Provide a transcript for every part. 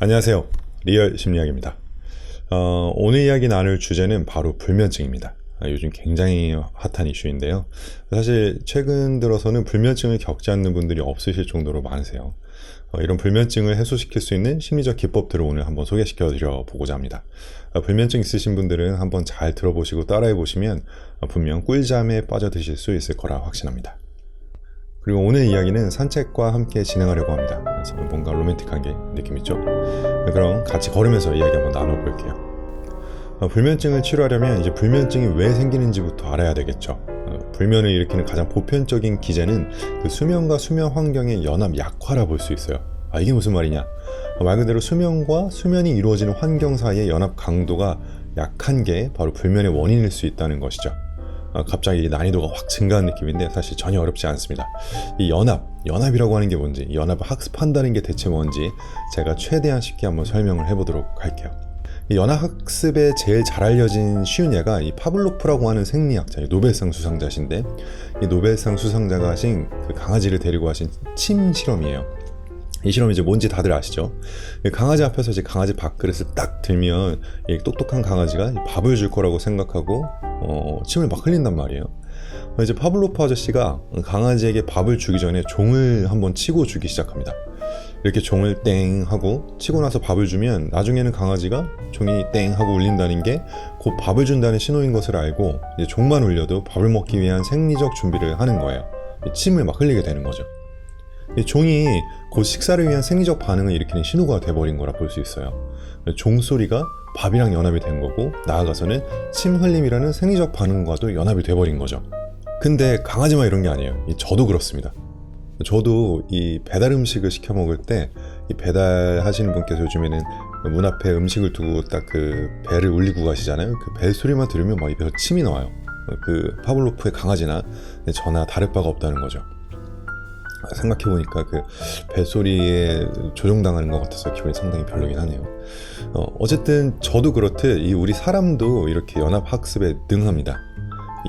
안녕하세요. 리얼 심리학입니다. 오늘 이야기 나눌 주제는 바로 불면증입니다. 요즘 굉장히 핫한 이슈인데요. 사실 최근 들어서는 불면증을 겪지 않는 분들이 없으실 정도로 많으세요. 이런 불면증을 해소시킬 수 있는 심리적 기법들을 오늘 한번 소개시켜 드려 보고자 합니다. 불면증 있으신 분들은 한번 잘 들어보시고 따라해 보시면 분명 꿀잠에 빠져드실 수 있을 거라 확신합니다. 그리고 오늘 이야기는 산책과 함께 진행하려고 합니다. 그래서 뭔가 로맨틱하게 느낌 있죠? 그럼 같이 걸으면서 이야기 한번 나눠볼게요. 불면증을 치료하려면 이제 불면증이 왜 생기는지부터 알아야 되겠죠. 불면을 일으키는 가장 보편적인 기제는 그 수면과 수면 환경의 연합 약화라 볼 수 있어요. 이게 무슨 말이냐? 말 그대로 수면과 수면이 이루어지는 환경 사이의 연합 강도가 약한 게 바로 불면의 원인일 수 있다는 것이죠. 갑자기 난이도가 확 증가한 느낌인데 사실 전혀 어렵지 않습니다. 이 연합이라고 하는 게 뭔지, 이 연합을 학습한다는 게 대체 뭔지 제가 최대한 쉽게 한번 설명을 해보도록 할게요. 이 연합학습에 제일 잘 알려진 쉬운 예가 이 파블로프라고 하는 생리학자, 노벨상 수상자신데, 이 노벨상 수상자가 하신 그 강아지를 데리고 하신 침 실험이에요. 이 실험이 이제 뭔지 다들 아시죠? 강아지 앞에서 이제 강아지 밥그릇을 딱 들면 이 똑똑한 강아지가 밥을 줄 거라고 생각하고 침을 막 흘린단 말이에요. 이제 파블로프 아저씨가 강아지에게 밥을 주기 전에 종을 한번 치고 주기 시작합니다. 이렇게 종을 땡 하고 치고 나서 밥을 주면 나중에는 강아지가 종이 땡 하고 울린다는 게 곧 밥을 준다는 신호인 것을 알고 이제 종만 울려도 밥을 먹기 위한 생리적 준비를 하는 거예요. 침을 막 흘리게 되는 거죠. 이 종이 곧 식사를 위한 생리적 반응을 일으키는 신호가 돼버린 거라 볼 수 있어요. 종소리가 밥이랑 연합이 된 거고, 나아가서는 침 흘림이라는 생리적 반응과도 연합이 돼버린 거죠. 근데 강아지만 이런 게 아니에요. 저도 그렇습니다. 저도 이 배달 음식을 시켜 먹을 때 이 배달하시는 분께서 요즘에는 문 앞에 음식을 두고 딱 그 배를 울리고 가시잖아요. 그 배 소리만 들으면 막 입에서 침이 나와요. 그 파블로프의 강아지나 저나 다를 바가 없다는 거죠. 생각해보니까 그 벨소리에 조종당하는 것 같아서 기분이 상당히 별로긴 하네요. 어쨌든 저도 그렇듯 이 우리 사람도 이렇게 연합학습에 능합니다.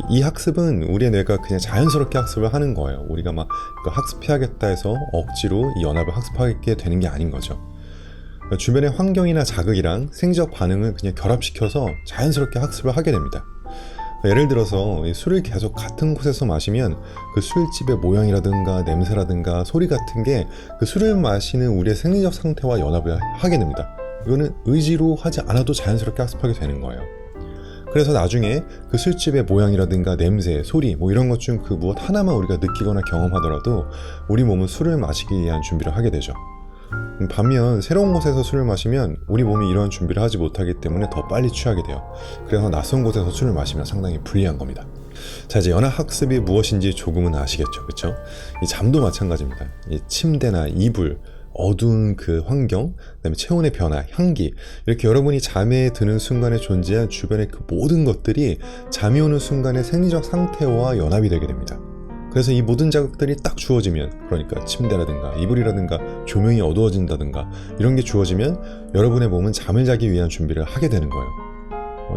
이 학습은 우리의 뇌가 그냥 자연스럽게 학습을 하는 거예요. 우리가 막 학습해야겠다 해서 억지로 이 연합을 학습하게 되는 게 아닌 거죠. 주변의 환경이나 자극이랑 생리적 반응을 그냥 결합시켜서 자연스럽게 학습을 하게 됩니다. 예를 들어서 술을 계속 같은 곳에서 마시면 그 술집의 모양이라든가 냄새라든가 소리 같은 게 그 술을 마시는 우리의 생리적 상태와 연합을 하게 됩니다. 이거는 의지로 하지 않아도 자연스럽게 학습하게 되는 거예요. 그래서 나중에 그 술집의 모양이라든가 냄새, 소리 이런 것 중 그 무엇 하나만 우리가 느끼거나 경험하더라도 우리 몸은 술을 마시기 위한 준비를 하게 되죠. 반면 새로운 곳에서 술을 마시면 우리 몸이 이런 준비를 하지 못하기 때문에 더 빨리 취하게 돼요. 그래서 낯선 곳에서 술을 마시면 상당히 불리한 겁니다. 자, 이제 연합학습이 무엇인지 조금은 아시겠죠, 그렇죠? 이 잠도 마찬가지입니다. 이 침대나 이불, 어두운 그 환경, 그다음에 체온의 변화, 향기, 이렇게 여러분이 잠에 드는 순간에 존재한 주변의 그 모든 것들이 잠이 오는 순간의 생리적 상태와 연합이 되게 됩니다. 그래서 이 모든 자극들이 딱 주어지면, 그러니까 침대라든가 이불이라든가 조명이 어두워진다든가 이런 게 주어지면 여러분의 몸은 잠을 자기 위한 준비를 하게 되는 거예요.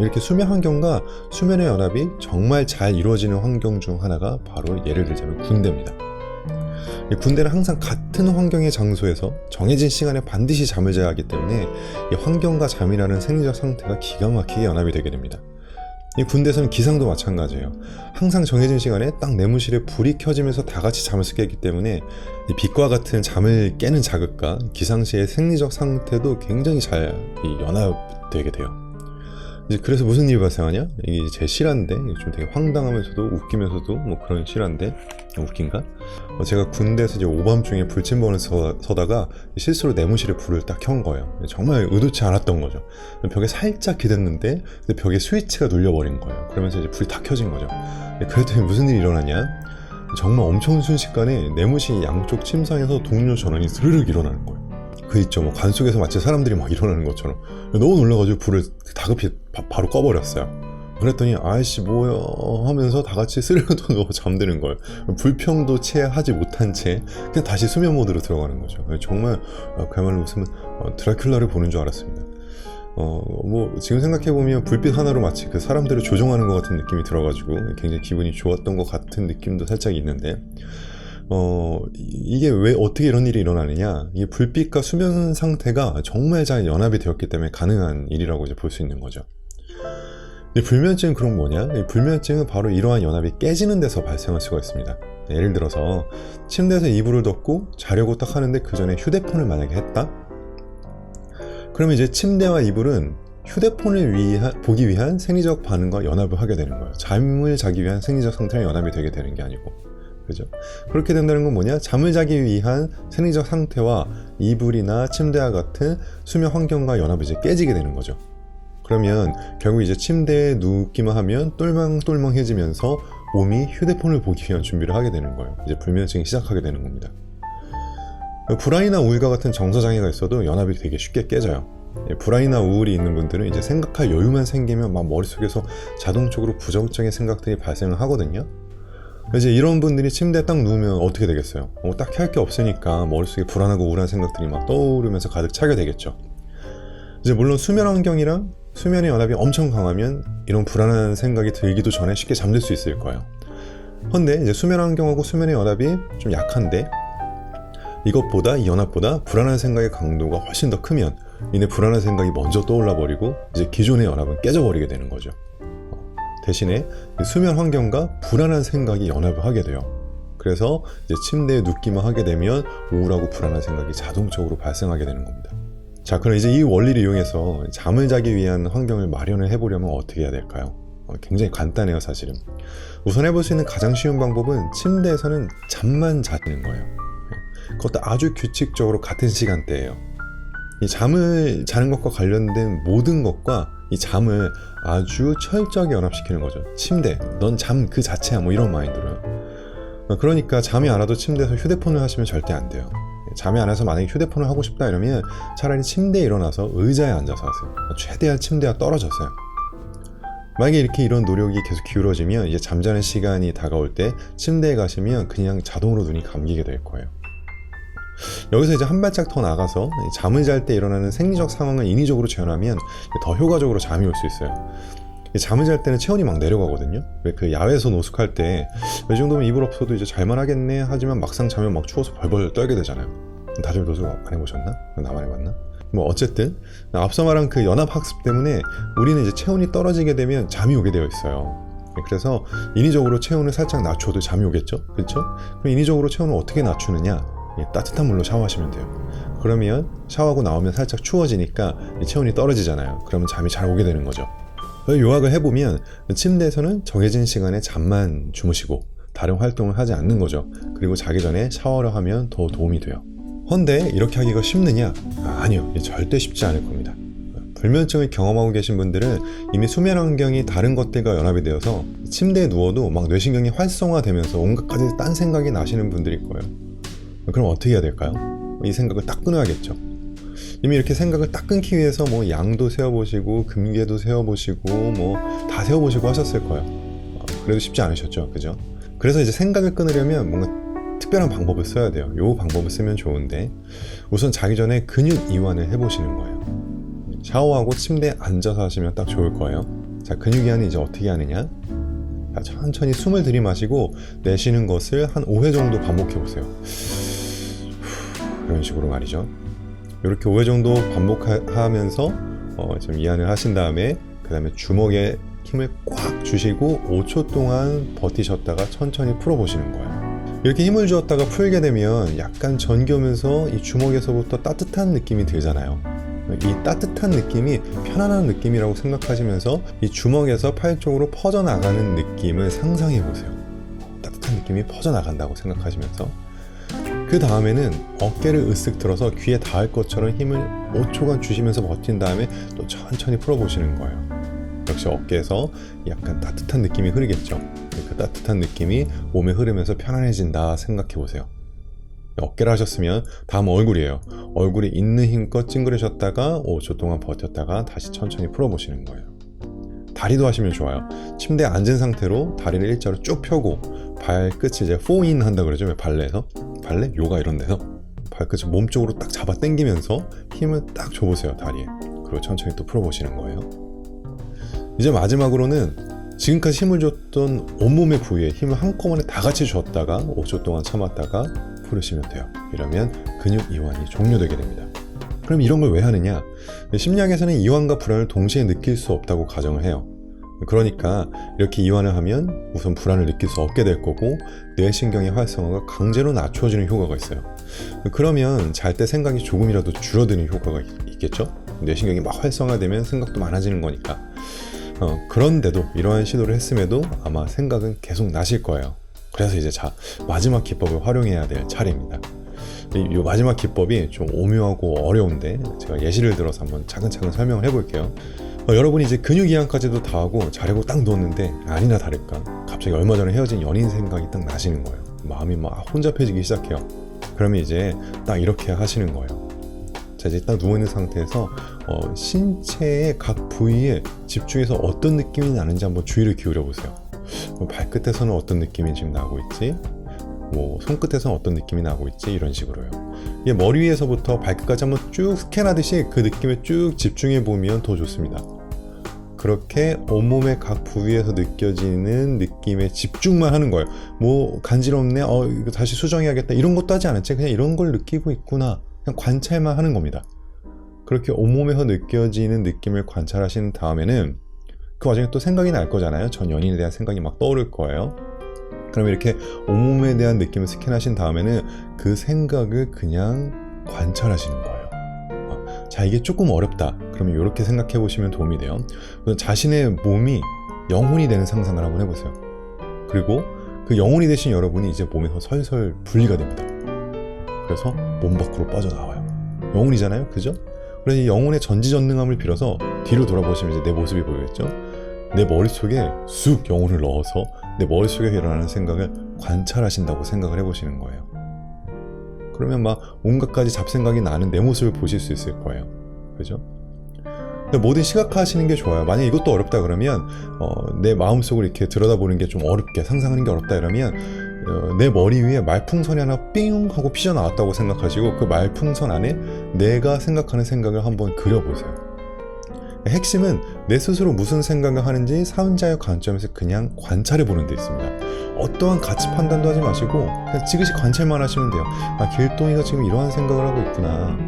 이렇게 수면 환경과 수면의 연합이 정말 잘 이루어지는 환경 중 하나가 바로 예를 들자면 군대입니다. 이 군대는 항상 같은 환경의 장소에서 정해진 시간에 반드시 잠을 자야 하기 때문에 이 환경과 잠이라는 생리적 상태가 기가 막히게 연합이 되게 됩니다. 이 군대에서는 기상도 마찬가지예요. 항상 정해진 시간에 딱 내무실에 불이 켜지면서 다 같이 잠을 깨기 때문에 이 빛과 같은 잠을 깨는 자극과 기상 시의 생리적 상태도 굉장히 잘 연합되게 돼요. 이제 그래서 무슨 일이 발생하냐? 이게 제 실화인데 좀 되게 황당하면서도 웃기면서도 그런 실화인데 웃긴가? 제가 군대에서 이제 오밤중에 불침번을 서다가 실수로 내무실에 불을 딱 켠 거예요. 정말 의도치 않았던 거죠. 벽에 살짝 기댔는데 벽에 스위치가 눌려버린 거예요. 그러면서 이제 불이 다 켜진 거죠. 그랬더니 무슨 일이 일어나냐? 정말 엄청 순식간에 내무실 양쪽 침상에서 동료 전원이 스르륵 일어나는 거예요. 그 있죠, 관 속에서 마치 사람들이 막 일어나는 것처럼. 너무 놀라가지고 불을 다급히 바로 꺼버렸어요. 그랬더니 아이씨 뭐야 하면서 다 같이 스르륵 누워 잠드는 거예요. 불평도 하지 못한 채 그냥 다시 수면 모드로 들어가는 거죠. 정말 그야말로 무슨 드라큘라를 보는 줄 알았습니다. 지금 생각해보면 불빛 하나로 마치 그 사람들을 조종하는 것 같은 느낌이 들어가지고 굉장히 기분이 좋았던 것 같은 느낌도 살짝 있는데, 이게 왜 어떻게 이런 일이 일어나느냐, 이 불빛과 수면 상태가 정말 잘 연합이 되었기 때문에 가능한 일이라고 이제 볼 수 있는 거죠. 이 불면증은 그럼 뭐냐? 이 불면증은 바로 이러한 연합이 깨지는 데서 발생할 수가 있습니다. 예를 들어서 침대에서 이불을 덮고 자려고 딱 하는데 그 전에 휴대폰을 만약에 했다? 그러면 이제 침대와 이불은 휴대폰을 보기 위한 생리적 반응과 연합을 하게 되는 거예요. 잠을 자기 위한 생리적 상태랑 연합이 되게 되는 게 아니고, 그죠? 그렇게 된다는 건 뭐냐? 잠을 자기 위한 생리적 상태와 이불이나 침대와 같은 수면 환경과 연합이 이제 깨지게 되는 거죠. 그러면 결국 이제 침대에 눕기만 하면 똘망똘망해지면서 몸이 휴대폰을 보기 위한 준비를 하게 되는 거예요. 이제 불면증이 시작하게 되는 겁니다. 불안이나 우울과 같은 정서장애가 있어도 연합이 되게 쉽게 깨져요. 불안이나 우울이 있는 분들은 이제 생각할 여유만 생기면 막 머릿속에서 자동적으로 부정적인 생각들이 발생을 하거든요. 이제 이런 분들이 침대에 딱 누우면 어떻게 되겠어요? 딱히 할 게 없으니까 머릿속에 불안하고 우울한 생각들이 막 떠오르면서 가득 차게 되겠죠. 이제 물론 수면 환경이랑 수면의 연합이 엄청 강하면 이런 불안한 생각이 들기도 전에 쉽게 잠들 수 있을 거예요. 그런데 이제 수면 환경하고 수면의 연합이 좀 약한데 이것보다, 이 연합보다 불안한 생각의 강도가 훨씬 더 크면 이내 불안한 생각이 먼저 떠올라 버리고 이제 기존의 연합은 깨져버리게 되는 거죠. 대신에 수면 환경과 불안한 생각이 연합을 하게 돼요. 그래서 이제 침대에 눕기만 하게 되면 우울하고 불안한 생각이 자동적으로 발생하게 되는 겁니다. 자, 그럼 이제 이 원리를 이용해서 잠을 자기 위한 환경을 마련을 해보려면 어떻게 해야 될까요? 굉장히 간단해요, 사실은. 우선 해볼 수 있는 가장 쉬운 방법은 침대에서는 잠만 자는 거예요. 그것도 아주 규칙적으로 같은 시간대예요. 이 잠을 자는 것과 관련된 모든 것과 이 잠을 아주 철저하게 연합시키는 거죠. 침대, 넌 잠 그 자체야, 뭐 이런 마인드로요. 그러니까 잠이 안 와도 침대에서 휴대폰을 하시면 절대 안 돼요. 잠이 안 와서 만약에 휴대폰을 하고 싶다 이러면 차라리 침대에 일어나서 의자에 앉아서 하세요. 최대한 침대와 떨어져서요. 만약에 이렇게 이런 노력이 계속 기울어지면 이제 잠자는 시간이 다가올 때 침대에 가시면 그냥 자동으로 눈이 감기게 될 거예요. 여기서 이제 한 발짝 더 나가서 잠을 잘 때 일어나는 생리적 상황을 인위적으로 재현하면 더 효과적으로 잠이 올 수 있어요. 잠을 잘 때는 체온이 막 내려가거든요. 왜 그 야외에서 노숙할 때 이 정도면 이불 없어도 이제 잘만 하겠네 하지만 막상 자면 막 추워서 벌벌 떨게 되잖아요. 다들 노숙 안 해보셨나? 나만 해봤나? 뭐 어쨌든 앞서 말한 그 연합학습 때문에 우리는 이제 체온이 떨어지게 되면 잠이 오게 되어 있어요. 그래서 인위적으로 체온을 살짝 낮춰도 잠이 오겠죠? 그렇죠? 그럼 인위적으로 체온을 어떻게 낮추느냐? 따뜻한 물로 샤워하시면 돼요. 그러면 샤워하고 나오면 살짝 추워지니까 체온이 떨어지잖아요. 그러면 잠이 잘 오게 되는 거죠. 요약을 해보면 침대에서는 정해진 시간에 잠만 주무시고 다른 활동을 하지 않는 거죠. 그리고 자기 전에 샤워를 하면 더 도움이 돼요. 헌데 이렇게 하기가 쉽느냐? 아니요, 절대 쉽지 않을 겁니다. 불면증을 경험하고 계신 분들은 이미 수면 환경이 다른 것들과 연합이 되어서 침대에 누워도 막 뇌신경이 활성화되면서 온갖 가지 딴 생각이 나시는 분들일 거예요. 그럼 어떻게 해야 될까요? 이 생각을 딱 끊어야겠죠. 이미 이렇게 생각을 딱 끊기 위해서 뭐 양도 세어보시고 금괴도 세어보시고 뭐 다 세어보시고 하셨을 거예요. 그래도 쉽지 않으셨죠, 그죠? 그래서 이제 생각을 끊으려면 뭔가 특별한 방법을 써야 돼요. 요 방법을 쓰면 좋은데 우선 자기 전에 근육 이완을 해보시는 거예요. 샤워하고 침대에 앉아서 하시면 딱 좋을 거예요. 자, 근육 이완은 이제 어떻게 하느냐? 자, 천천히 숨을 들이마시고 내쉬는 것을 한 5회 정도 반복해 보세요. 이런 식으로 말이죠. 이렇게 5회 정도 반복하면서 좀 이완을 하신 다음에 그 다음에 주먹에 힘을 꽉 주시고 5초 동안 버티셨다가 천천히 풀어보시는 거예요. 이렇게 힘을 주었다가 풀게 되면 약간 전기오면서 이 주먹에서부터 따뜻한 느낌이 들잖아요. 이 따뜻한 느낌이 편안한 느낌이라고 생각하시면서 이 주먹에서 팔 쪽으로 퍼져나가는 느낌을 상상해 보세요. 따뜻한 느낌이 퍼져나간다고 생각하시면서 그 다음에는 어깨를 으쓱 들어서 귀에 닿을 것처럼 힘을 5초간 주시면서 버틴 다음에 또 천천히 풀어보시는 거예요. 역시 어깨에서 약간 따뜻한 느낌이 흐르겠죠. 그 따뜻한 느낌이 몸에 흐르면서 편안해진다 생각해 보세요. 어깨를 하셨으면 다음 얼굴이에요. 얼굴에 있는 힘껏 찡그리셨다가 5초 동안 버텼다가 다시 천천히 풀어보시는 거예요. 다리도 하시면 좋아요. 침대에 앉은 상태로 다리를 일자로 쭉 펴고 발끝이 이제 4인 한다 그러죠. 발레에서? 발레? 요가 이런 데서 발끝을 몸쪽으로 딱 잡아 당기면서 힘을 딱 줘보세요, 다리에. 그리고 천천히 또 풀어보시는 거예요. 이제 마지막으로는 지금까지 힘을 줬던 온몸의 부위에 힘을 한꺼번에 다 같이 줬다가 5초 동안 참았다가 풀으시면 돼요. 이러면 근육 이완이 종료되게 됩니다. 그럼 이런 걸 왜 하느냐? 심리학에서는 이완과 불안을 동시에 느낄 수 없다고 가정을 해요. 그러니까 이렇게 이완을 하면 우선 불안을 느낄 수 없게 될 거고 뇌신경의 활성화가 강제로 낮춰지는 효과가 있어요. 그러면 잘 때 생각이 조금이라도 줄어드는 효과가 있겠죠? 뇌신경이 막 활성화되면 생각도 많아지는 거니까. 그런데도 이러한 시도를 했음에도 아마 생각은 계속 나실 거예요. 그래서 이제 마지막 기법을 활용해야 될 차례입니다. 이 마지막 기법이 좀 오묘하고 어려운데 제가 예시를 들어서 한번 차근차근 설명을 해볼게요. 여러분이 이제 근육 이완까지도 다 하고 자려고 딱 누웠는데 아니나 다를까 갑자기 얼마 전에 헤어진 연인 생각이 딱 나시는 거예요. 마음이 막 혼잡해지기 시작해요. 그러면 이제 딱 이렇게 하시는 거예요. 자, 이제 딱 누워있는 상태에서 신체의 각 부위에 집중해서 어떤 느낌이 나는지 한번 주의를 기울여 보세요. 발끝에서는 어떤 느낌이 지금 나고 있지? 손끝에서는 어떤 느낌이 나고 있지? 이런 식으로요. 이게 머리 위에서부터 발끝까지 한번 쭉 스캔하듯이 그 느낌에 쭉 집중해 보면 더 좋습니다. 그렇게 온몸의 각 부위에서 느껴지는 느낌에 집중만 하는 거예요. 간지럽네? 이거 다시 수정해야겠다. 이런 것도 하지 않았지? 그냥 이런 걸 느끼고 있구나. 그냥 관찰만 하는 겁니다. 그렇게 온몸에서 느껴지는 느낌을 관찰하신 다음에는 그 와중에 또 생각이 날 거잖아요. 전 연인에 대한 생각이 막 떠오를 거예요. 그럼 이렇게 온몸에 대한 느낌을 스캔하신 다음에는 그 생각을 그냥 관찰하시는 거예요. 자, 이게 조금 어렵다. 그러면 이렇게 생각해 보시면 도움이 돼요. 자신의 몸이 영혼이 되는 상상을 한번 해보세요. 그리고 그 영혼이 되신 여러분이 이제 몸에서 설설 분리가 됩니다. 그래서 몸 밖으로 빠져나와요. 영혼이잖아요, 그죠? 그래서 이 영혼의 전지전능함을 빌어서 뒤로 돌아보시면 이제 내 모습이 보이겠죠? 내 머릿속에 쑥 영혼을 넣어서 내 머릿속에 일어나는 생각을 관찰하신다고 생각을 해보시는 거예요. 그러면 막 온갖 가지 잡생각이 나는 내 모습을 보실 수 있을 거예요. 그죠? 뭐든 시각화하시는 게 좋아요. 만약 이것도 어렵다 그러면 내 마음속을 이렇게 들여다보는 게 좀 어렵게 상상하는 게 어렵다 이러면 내 머리 위에 말풍선이 하나 삥 하고 피어나왔다고 생각하시고 그 말풍선 안에 내가 생각하는 생각을 한번 그려보세요. 핵심은 내 스스로 무슨 생각을 하는지 사은자의 관점에서 그냥 관찰해 보는 데 있습니다. 어떠한 가치 판단도 하지 마시고 그냥 지그시 관찰만 하시면 돼요. 길동이가 지금 이러한 생각을 하고 있구나.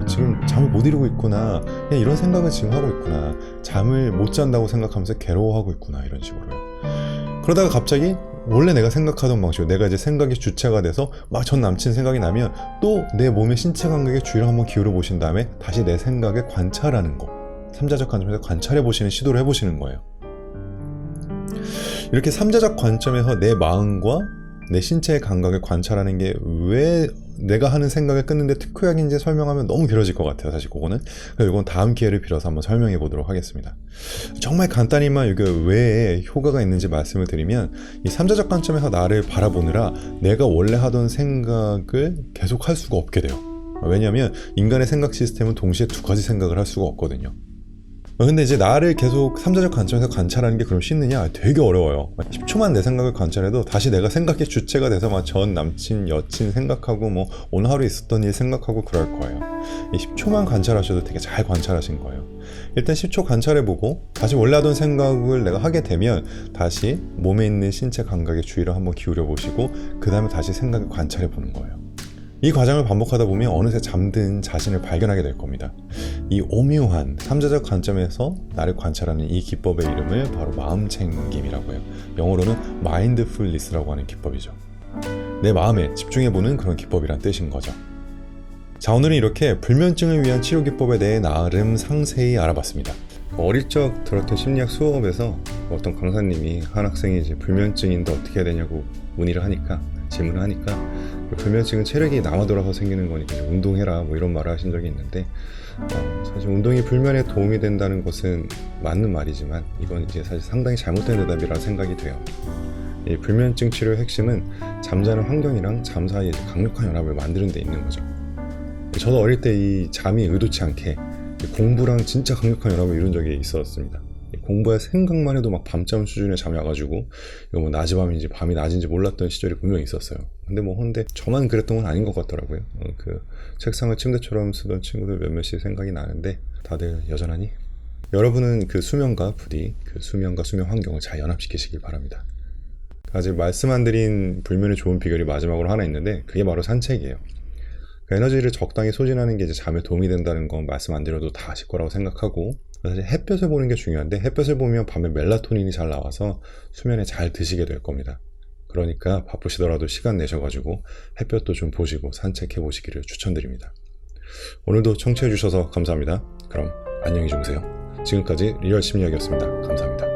지금 잠을 못 이루고 있구나. 그냥 이런 생각을 지금 하고 있구나. 잠을 못 잔다고 생각하면서 괴로워하고 있구나. 이런 식으로요. 그러다가 갑자기 원래 내가 생각하던 방식으로 내가 이제 생각의 주체가 돼서 막 전 남친 생각이 나면 또 내 몸의 신체 감각에 주의를 한번 기울여 보신 다음에 다시 내 생각을 관찰하는 거. 삼자적 관점에서 관찰해 보시는 시도를 해보시는 거예요. 이렇게 삼자적 관점에서 내 마음과 내 신체의 감각을 관찰하는 게 왜 내가 하는 생각을 끊는데 특효약인지 설명하면 너무 길어질 것 같아요. 사실 그거는. 그래서 이건 다음 기회를 빌어서 한번 설명해 보도록 하겠습니다. 정말 간단히만 이게 왜 효과가 있는지 말씀을 드리면 이 삼자적 관점에서 나를 바라보느라 내가 원래 하던 생각을 계속 할 수가 없게 돼요. 왜냐하면 인간의 생각 시스템은 동시에 두 가지 생각을 할 수가 없거든요. 근데 이제 나를 계속 삼자적 관점에서 관찰하는 게 그럼 쉽느냐? 되게 어려워요. 10초만 내 생각을 관찰해도 다시 내가 생각의 주체가 돼서 막 전 남친, 여친 생각하고 오늘 하루 있었던 일 생각하고 그럴 거예요. 이 10초만 관찰하셔도 되게 잘 관찰하신 거예요. 일단 10초 관찰해보고 다시 원래 하던 생각을 내가 하게 되면 다시 몸에 있는 신체 감각에 주의를 한번 기울여 보시고 그 다음에 다시 생각을 관찰해보는 거예요. 이 과정을 반복하다 보면 어느새 잠든 자신을 발견하게 될 겁니다. 이 오묘한 삼자적 관점에서 나를 관찰하는 이 기법의 이름을 바로 마음챙김이라고 해요. 영어로는 mindfulness라고 하는 기법이죠. 내 마음에 집중해보는 그런 기법이란 뜻인 거죠. 자, 오늘은 이렇게 불면증을 위한 치료 기법에 대해 나름 상세히 알아봤습니다. 어릴 적 들었던 심리학 수업에서 어떤 강사님이 한 학생이 이제 불면증인데 어떻게 해야 되냐고 질문을 하니까 불면증은 체력이 남아 돌아서 생기는 거니까 운동해라 이런 말을 하신 적이 있는데 사실 운동이 불면에 도움이 된다는 것은 맞는 말이지만 이건 이제 사실 상당히 잘못된 대답이라 생각이 돼요. 이 불면증 치료의 핵심은 잠자는 환경이랑 잠 사이에 강력한 연합을 만드는 데 있는 거죠. 저도 어릴 때 이 잠이 의도치 않게 공부랑 진짜 강력한 연합을 이룬 적이 있었습니다. 공부할 생각만 해도 막 밤잠 수준의 잠이 와가지고 이거 낮이 밤인지 밤이 낮인지 몰랐던 시절이 분명히 있었어요. 근데 저만 그랬던 건 아닌 것 같더라고요. 그 책상을 침대처럼 쓰던 친구들 몇몇이 생각이 나는데 다들 여전하니? 여러분은 그 수면과 부디 그 수면과 수면 환경을 잘 연합시키시길 바랍니다. 아직 말씀 안 드린 불면의 좋은 비결이 마지막으로 하나 있는데 그게 바로 산책이에요. 그 에너지를 적당히 소진하는 게 이제 잠에 도움이 된다는 건 말씀 안 드려도 다 아실 거라고 생각하고, 사실 햇볕을 보는 게 중요한데 햇볕을 보면 밤에 멜라토닌이 잘 나와서 수면에 잘 드시게 될 겁니다. 그러니까 바쁘시더라도 시간 내셔가지고 햇볕도 좀 보시고 산책해 보시기를 추천드립니다. 오늘도 청취해 주셔서 감사합니다. 그럼 안녕히 주무세요. 지금까지 리얼 심리학이었습니다. 감사합니다.